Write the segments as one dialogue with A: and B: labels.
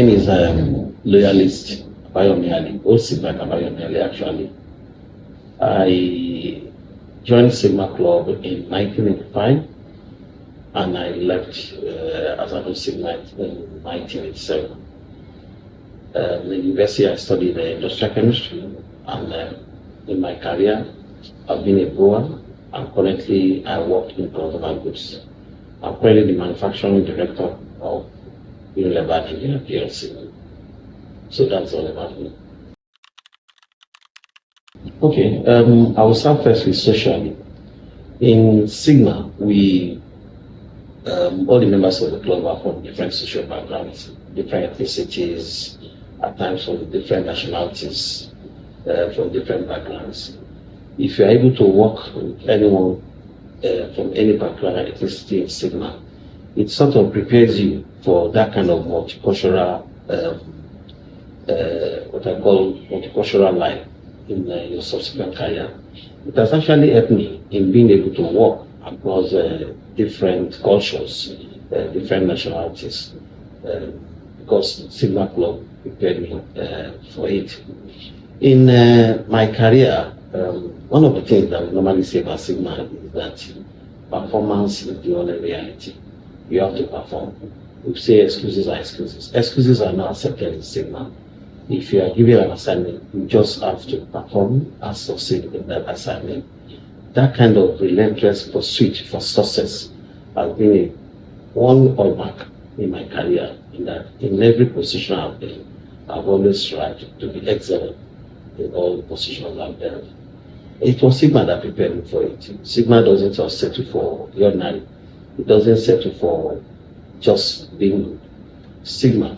A: name is Loyalist ABAYOMI ALLI, Old Sigmite ABAYOMI ALLI actually. I joined Sigma Club in 1985 and I left as an Old Sigmite in 1987. In the university I studied industrial chemistry, and in my career I've been a brewer, and currently I work in consumer goods. I'm currently the manufacturing director of Unilever Nigeria PLC. So that's all about me. Okay, I will start first with socially. In Sigma, we all the members of the club are from different social backgrounds, different ethnicities, at times from different nationalities, from different backgrounds. If you are able to work with anyone from any background and ethnicity in Sigma, it sort of prepares you for that kind of multicultural, what I call multicultural life in your subsequent career. It has actually helped me in being able to work across different cultures, different nationalities, because Sigma Club prepared me for it. In my career, one of the things that we normally say about Sigma is that performance is the only reality. You have to perform. We say excuses are excuses. Excuses are not accepted in Sigma. If you are given an assignment, you just have to perform and succeed in that assignment. That kind of relentless pursuit for success has been one hallmark in my career, in that in every position I've been, I've always strived to be excellent in all the positions I've held. It was Sigma that prepared me for it. Sigma doesn't just settle for the ordinary. It doesn't settle for just being good. Sigma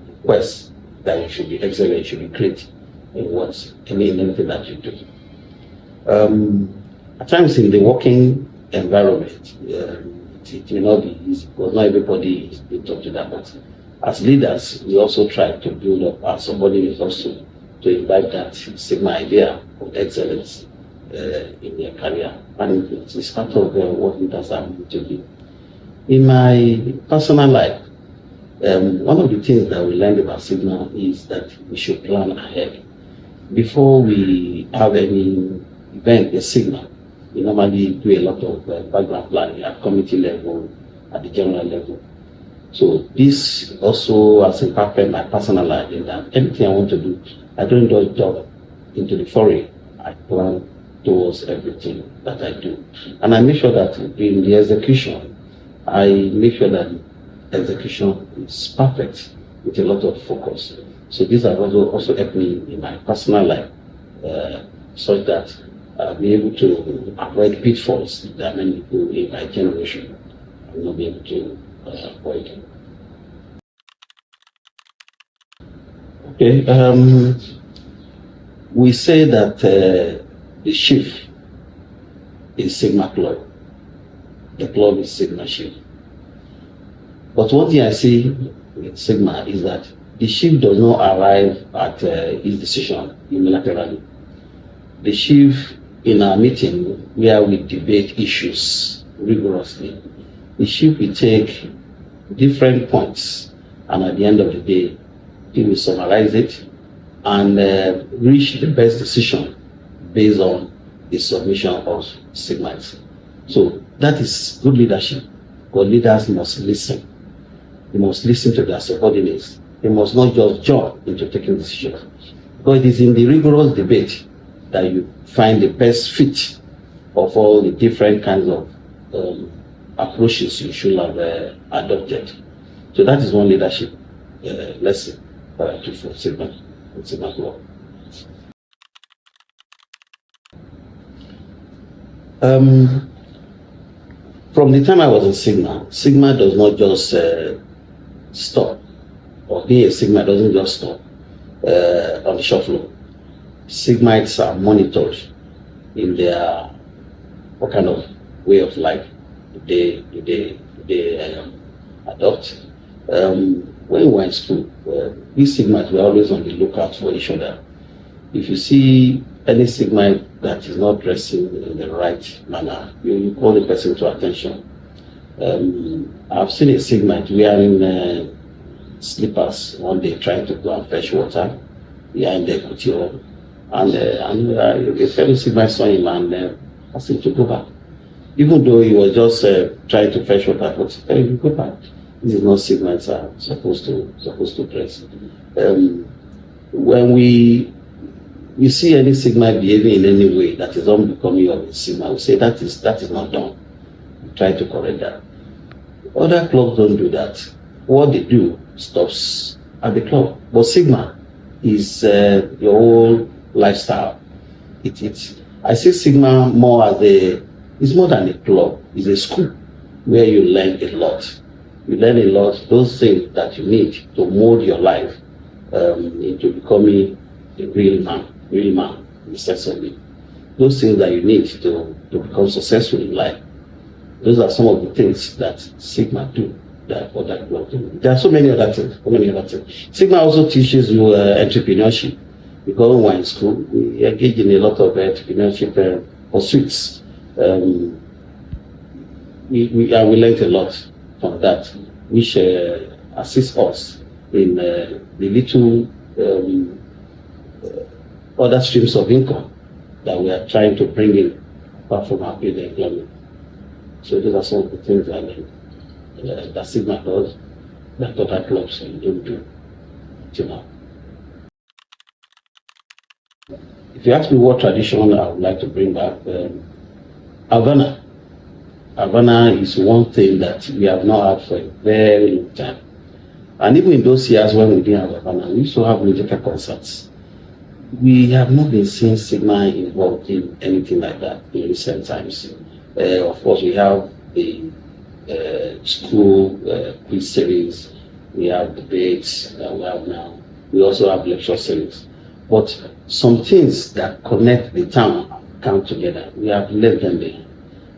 A: requests that you should be excellent, you should be great in anything that you do. At times in the working environment, it may not be easy because not everybody is built up to that. But as leaders, we also try to build up our subordinates also to invite that Sigma idea of excellence in their career. And it's part of what leaders are meant to do. In my personal life, one of the things that we learned about Sigma is that we should plan ahead. Before we have any event in Sigma, we normally do a lot of background planning at committee level, at the general level. So this also has impacted my personal life in that anything I want to do, I don't just jump into the foray. I plan towards everything that I do. And I make sure that in the execution, I make sure that the execution is perfect with a lot of focus. So these have also helped me in my personal life, such that I'll be able to avoid pitfalls that many people in my generation will not be able to avoid. Okay, we say that the chief is Sigma Club. The club is Sigma chief. But one thing I see with Sigma is that the chief does not arrive at his decision unilaterally. The chief, in our meeting where we debate issues rigorously, the chief will take different points, and at the end of the day, he will summarize it and reach the best decision based on the submission of Sigmites. So that is good leadership, but leaders must listen. They must listen to their subordinates. They must not just jump into taking decisions. But it is in the rigorous debate that you find the best fit of all the different kinds of approaches you should have adopted. So that is one leadership lesson that I took from Sigma Club. From the time I was in Sigma, Sigma does not just stop, or being a Sigma doesn't just stop on the shop floor. Sigmites are monitored in their what kind of way of life they adopt. When we were in school, we Sigmites were always on the lookout for each other. If you see any Sigmite that is not dressing in the right manner, you call the person to attention. I've seen a Sigmite wearing slippers one day trying to go and fetch water behind the couture. And a fellow Sigmite saw him and asked him to go back. Even though he was just trying to fetch water, but he said, "You go back. This is not Sigmites are supposed to dress." When we see any Sigmite behaving in any way that is unbecoming of a Sigmite, we say that is not done. We try to correct that. Other clubs don't do that. What they do stops at the club. But Sigma is your whole lifestyle. I see Sigma more as it's more than a club. It's a school where you learn a lot. You learn a lot, those things that you need to mold your life into becoming a real man, in the sense of it. Those things that you need to become successful in life. Those are some of the things that Sigma do that other clubs do. There are so many other things. Sigma also teaches you entrepreneurship. Because when we're in school, we engage in a lot of entrepreneurship pursuits. We learned a lot from that, which assists us in the little other streams of income that we are trying to bring in apart from our paid employment. So those are some of the things that Sigma does that other clubs don't do till now. If you ask me what tradition I would like to bring back, Havana. Havana is one thing that we have not had for a very long time. And even in those years when we didn't have Havana, we used to have musical concerts. We have not been seeing Sigma involved in anything like that in recent times. Of course, we have the school quiz series, we have debates that we have now. We also have lecture series. But some things that connect the town and town together, we have left them behind.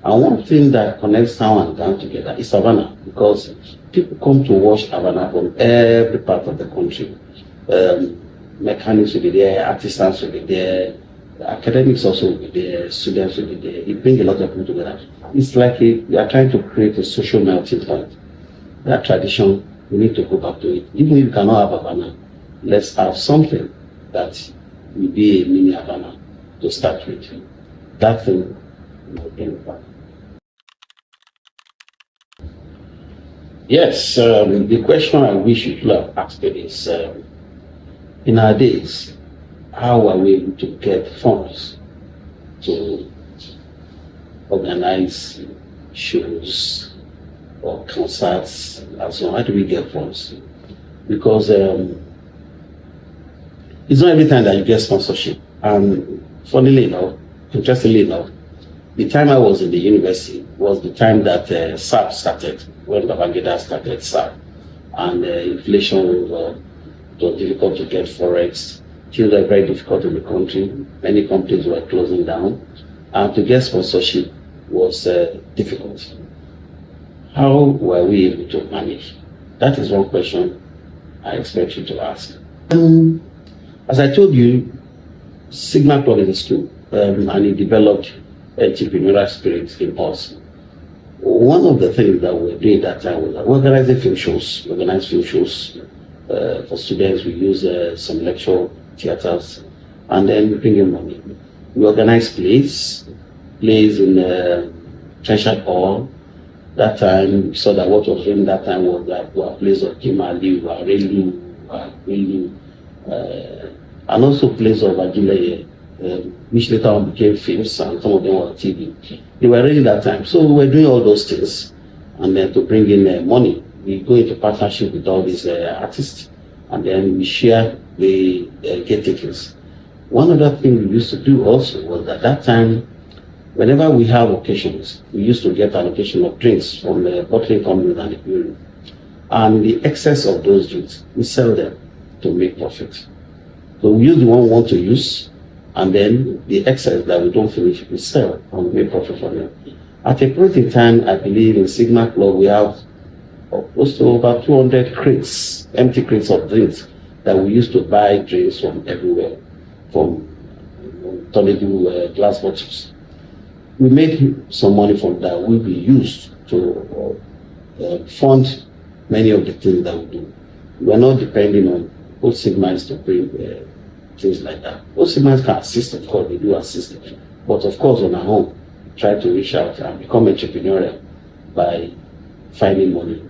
A: And one thing that connects town and town together is Havana, because people come to watch Havana from every part of the country. Mechanics will be there, artisans will be there, academics also will be there, students will be there. It brings a lot of people together. It's like we are trying to create a social melting point. That tradition, we need to go back to it. Even if we cannot have Havana, let's have something that will be a mini Havana to start with. That thing will bring back. Yes, the question I wish you could have asked it is, in our days, how are we able to get funds to organize shows or concerts and so on? How do we get funds? Because it's not every time that you get sponsorship. And funnily enough, interestingly enough, the time I was in the university was the time that SAP started, when Babangida started SAP. And inflation was difficult to get forex. Things were very difficult in the country. Many companies were closing down. And to get sponsorship was difficult. How were we able to manage? That is one question I expect you to ask. As I told you, Sigma Club is a school, and it developed entrepreneurial spirit in us. One of the things that we were doing at that time was that we organized film shows. For students. We use some lecture theaters, and then we bring in money. We organize plays in Treasure Hall. That time, we saw that what was doing that time was that we were plays of Kim Ali, and also plays of Agile, which later on became films, and some of them were on TV. They were ready that time. So we were doing all those things, and then to bring in money. We go into partnership with all these artists, and then we share the get tickets. One other thing we used to do also was that time, whenever we have occasions, we used to get allocation of drinks from the bottling companies and the brewery. And the excess of those drinks, we sell them to make profit. So we use the one we want to use, and then the excess that we don't finish, we sell and we make profit from them. At a point in time, I believe in Sigma Club, we have close to over 200 crates, empty crates of drinks that we used to buy drinks from everywhere, from tonnable glass bottles. We made some money from that. We used to fund many of the things that we do. we're not depending on Old Sigmites to bring things like that. Old Sigmites can assist, of course, they do assist, but of course on our own, try to reach out and become entrepreneurial by finding money.